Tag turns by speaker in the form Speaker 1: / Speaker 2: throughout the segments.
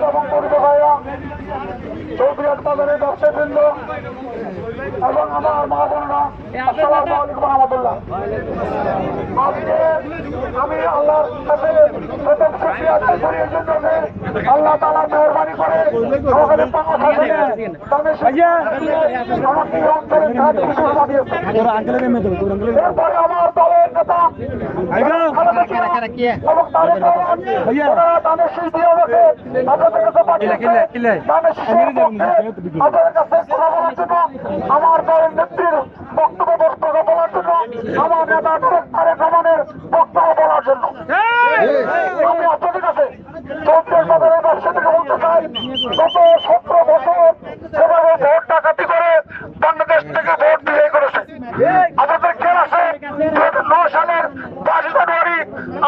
Speaker 1: এবং পরিব ভাইরা, চৌধুরীহাট বাজারের ব্যবসায়ীবৃন্দ এবং আমার মা বোনরা, আসসালামু আলাইকুম রহমতুল্লাহ। আজকে আমি আল্লাহর কাছে প্রথম শুকরিয়া আদায় করি এই জন্য যে আল্লাহ তাআলা মেহরবানি করে আমাদের আমাকে এই অঞ্চলের সাহায্য দিয়েছে। এরপরে আমার দলের নেতা এবং তারেক রহমান ওনারা দানের শীষ দিয়ে আমাকে আপনাদের কাছে পাঠিয়েছে। দানের শীষের পক্ষে আপনাদের কাছে কথা বলার জন্য, আমার দলের নেত্রীর বক্তব্য বলার জন্য, আমার নেতা তারেক রহমানের বক্তব্য বলার জন্য আমি আপনাদের কাছে চৌধুরীহাট বাজারের ব্যবসা থেকে বলতে চাই, গত 17 বছর যেভাবে ভোট ডাকাতি করে বাংলাদেশ থেকে ভোট বিজয়ী করেছে। আপনাদের খেয়াল আছে 2009 সালের 22 জানুয়ারি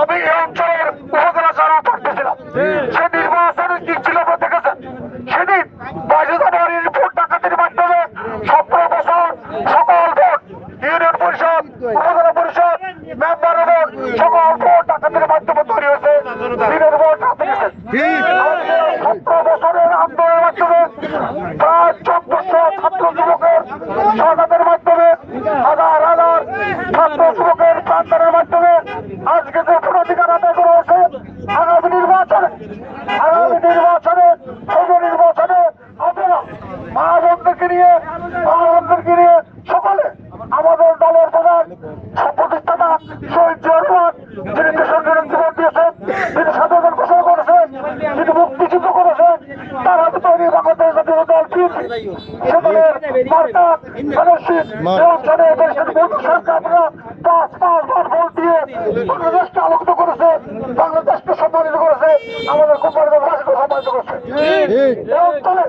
Speaker 1: আমি এই অঞ্চলের উপজেলা চেয়ারম্যান প্রার্থী ছিলাম। সে নির্বাচনের দিক ছিল আপনারা দেখেছেন। সেদিন 22 জানুয়ারির ভোট ডাকাতির মাধ্যমে 17 বছর সকল ভোট, ইউনিয়ন পরিষদ, উপজেলা পরিষদ, মেম্বার ভোট, সকল ভোট ডাকাতির মাধ্যমে তৈরি হয়েছে। দিনের ভোট হাতে গেছে। 17 বছরের আন্দোলনের মাধ্যমে প্রায় 1400 ছাত্র যুবকের সরকারের মাধ্যমে, হাজার হাজার ছাত্র যুবকের প্রান্তরের মাধ্যমে আজকে যে ভোটাধিকার আদায় করা হয়েছে, আগামী নির্বাচনে আপনারা মা বোনদেরকে নিয়ে সকলে আমাদের দলের প্রধান প্রতিষ্ঠাতা শহীদ জিয়া রহমান, যিনি দেশের জন্য জীবন দিয়েছেন, যিনি স্বাধীনতা ঘোষণা করেছেন, যিনি মুক্তিযুদ্ধ করেছেন, তার হাতে তৈরি বাংলাদেশ জাতীয় দল বিএনপি, সে দলের মার্কা আপনারা 5 ভোট দিয়ে বাংলাদেশকে আলোকিত করেছে, বাংলাদেশকে সম্মানিত করেছে, আমাদের কোম্পানিদের ভাষাকে সম্মানিত করেছে। এই অঞ্চলে,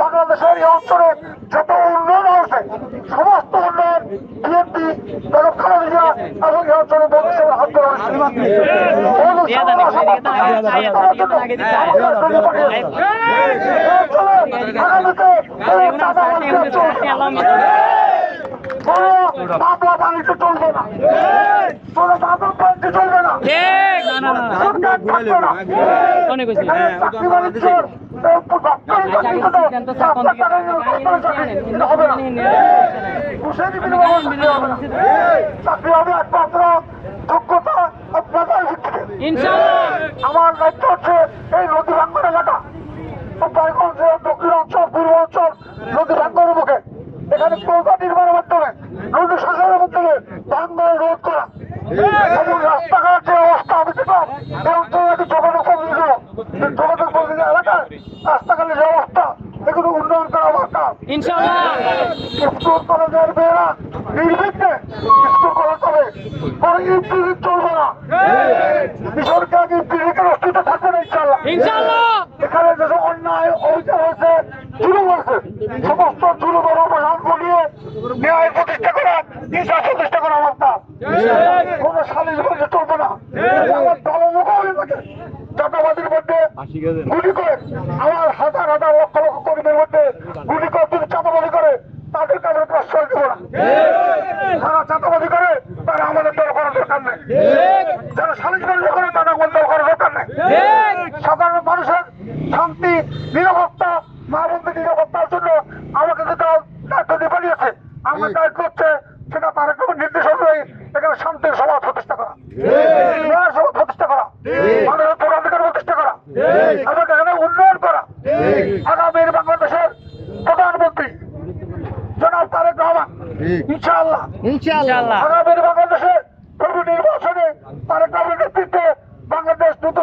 Speaker 1: বাংলাদেশের এই অঞ্চলে যত উন্নয়ন হয়েছে, সমস্ত উন্নয়ন বিএনপি বেগম খালেদা জিয়া এবং এই অঞ্চলে বন্ধুসভার হাত ধরে বাংলাদেশে চলবে না, চলবে না, চাকরি হবে একমাত্র যোগ্যতা আপনাদের ভিত্তিতে। আমার দায়িত্ব হচ্ছে এই নদী ভাঙ্গন এলাকা, দক্ষিণ অঞ্চল, পূর্ব অঞ্চল, নদী ভাঙ্গনের মুখে এখানে প্রজা নির্মাণের মাধ্যমে, নদী শাসনের মাধ্যমে ভাঙ্গন রোধ করা এবং রাস্তাঘাট যে অবস্থা আমি দেখলাম এই অঞ্চলে যোগাযোগ প্রতিনিধি এলাকায় রাস্তাঘাটের যে অবস্থা, এগুলো উন্নয়ন করা আমার কাজ। স্কুল কলেজের মেয়েরা নির্বিঘ্নে স্কুল কলেজ হবে, কোনো ইম্পিরিক চলবে না, মিশনকে আগে ইম্পিরিকের অস্তিত্ব থাকবে না ইনশাল্লাহ। এখানে যেসব অন্যায় অবিচার হয়েছে, জুলুম হয়েছে, সমস্ত জুলুমের অবসান ঘটিয়ে ন্যায় প্রতিষ্ঠা করা, ইনসাফ প্রতিষ্ঠা করা আমার কাজ। কোনো সালিশ বলতে চলবে না। আমার দলের লোক চাঁদাবাজির মধ্যে গুলি করে, আমার হাজার হাজার লক্ষ লক্ষ কর্মীদের মধ্যে গুলি করে যদি চাঁদাবাজি করে, তাদের কাছে প্রশ্রয় দেবো না। যারা চাঁদাবাজি করে তারা আমাদের দল করার দরকার নেই, যারা সালিশবাজি করে তারা আমাদের দল করার দরকার নেই। সাধারণ মানুষের শান্তি, নিরাপত্তা, মা বোনদের নিরাপত্তার জন্য আমাকে যে দল দায়িত্ব দিয়ে পাঠিয়েছে, আমার দায়িত্ব হচ্ছে সেটা তার নির্দেশ অনুযায়ী এখানে শান্তির সমাজ প্রতিষ্ঠা করা, সমাজ প্রতিষ্ঠা করা, মানুষের ভোটাধিকার প্রতিষ্ঠা করা, আমাকে এখানে উন্নয়ন করা। আগামীর বাংলাদেশের প্রধানমন্ত্রী জনাব তারেক রহমান ইনশাআল্লাহ আগামীর বাংলাদেশে নির্বাচনে তারেক রহমানের নেতৃত্বে বাংলাদেশ দ্রুত